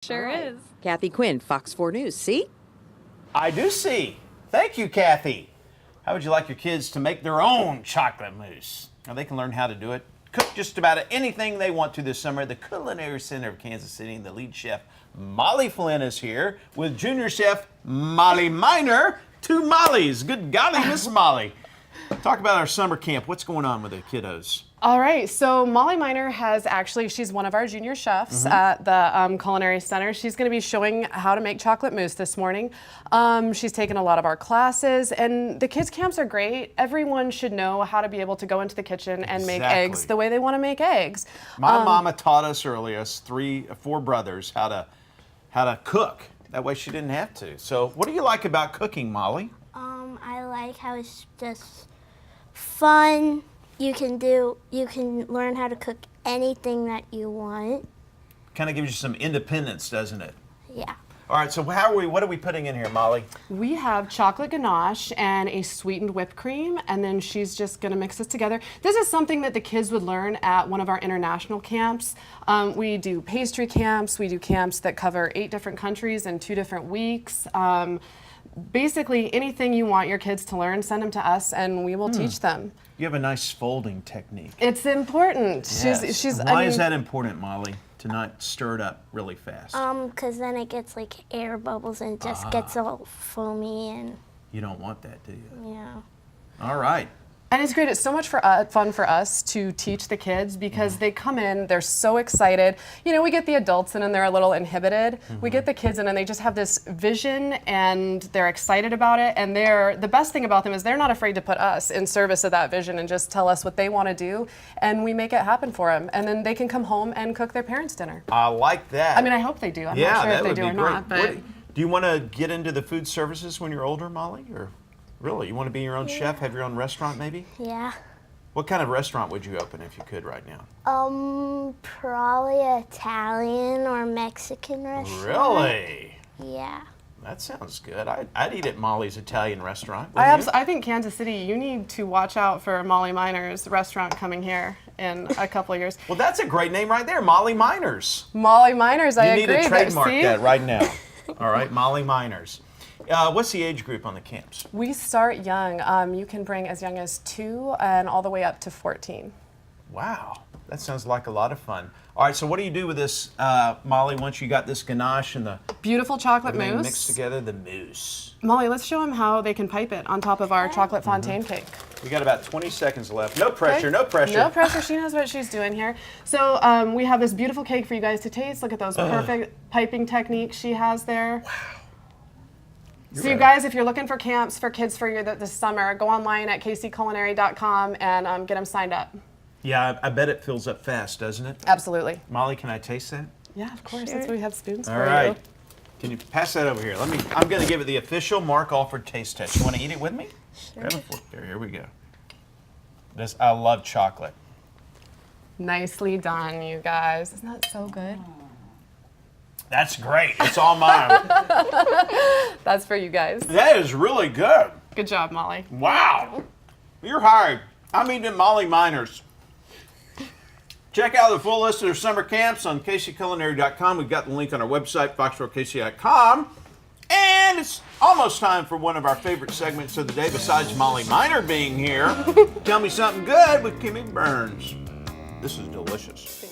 Sure is. Kathy Quinn, Fox 4 News. See? I do see. Thank you, Kathy. How would you like your kids to make their own chocolate mousse? Now, they can learn how to do it. Cook just about anything they want to this summer at the Culinary Center of Kansas City. And the lead chef, Molly Flynn, is here with junior chef Molly Miner. Two Mollys. Good golly, Miss Molly. Talk about our summer camp. What's going on with the kiddos? All right, so Molly Miner she's one of our junior chefs at the Culinary Center. She's going to be showing how to make chocolate mousse this morning. She's taken a lot of our classes, and the kids' camps are great. Everyone should know how to be able to go into the kitchen and make eggs the way they want to make eggs. My mama taught us earlier, us four brothers, how to cook. That way she didn't have to. So what do you like about cooking, Molly? I like how it's just fun. You can learn how to cook anything that you want. Kind of gives you some independence, doesn't it? Yeah. All right, so what are we putting in here, Molly? We have chocolate ganache and a sweetened whipped cream, and then she's just going to mix this together. This is something that the kids would learn at one of our international camps. We do pastry camps. We do camps that cover 8 different countries in 2 different weeks. Basically, anything you want your kids to learn, send them to us, and we will teach them. You have a nice folding technique. It's important. Yes. Why is that important, Molly, to not stir it up really fast? Because then it gets like air bubbles and it just gets all foamy and... You don't want that, do you? Yeah. All right. And it's great. It's so much fun for us to teach the kids because they come in, they're so excited. You know, we get the adults in and they're a little inhibited. We get the kids in and they just have this vision and they're excited about it. And the best thing about them is they're not afraid to put us in service of that vision and just tell us what they want to do. And we make it happen for them. And then they can come home and cook their parents' dinner. I like that. I mean, I hope they do. I'm not sure if they do or not. But do you want to get into the food services when you're older, Molly? Or really, you want to be your own chef, have your own restaurant maybe? Yeah. What kind of restaurant would you open if you could right now? Probably Italian or Mexican restaurant. Really? Yeah. That sounds good. I'd eat at Molly's Italian restaurant. I think Kansas City, you need to watch out for Molly Miner's restaurant coming here in a couple of years. Well, that's a great name right there, Molly Miners. Molly Miners, I agree. You need to trademark that right now. All right, Molly Miners. What's the age group on the camps? We start young. You can bring as young as 2 and all the way up to 14. Wow, that sounds like a lot of fun. All right, so what do you do with this, Molly, once you got this ganache and the beautiful chocolate mousse mixed together, the mousse? Molly, let's show them how they can pipe it on top of our chocolate fontaine cake. We got about 20 seconds left. No pressure, no pressure. No pressure. She knows what she's doing here. So we have this beautiful cake for you guys to taste. Look at those perfect piping techniques she has there. Wow. So you guys, if you're looking for camps for kids for this summer, go online at kcculinary.com and get them signed up. Yeah, I bet it fills up fast, doesn't it? Absolutely. Molly, can I taste that? Yeah, of course. Sure. That's why we have spoons for you. All right. you. Can you pass that over here? I'm going to give it the official Mark Alford taste test. You want to eat it with me? Sure. Grab a fork there. Here we go. I love chocolate. Nicely done, you guys. Isn't that so good? That's great. It's all mine. That's for you guys. That is really good. Good job, Molly. Wow. You're hired. I'm eating at Molly Miners. Check out the full list of their summer camps on kcculinary.com. We've got the link on our website, fox4kc.com. And it's almost time for one of our favorite segments of the day, besides Molly Miner being here. Tell me something good with Kimmy Burns. This is delicious.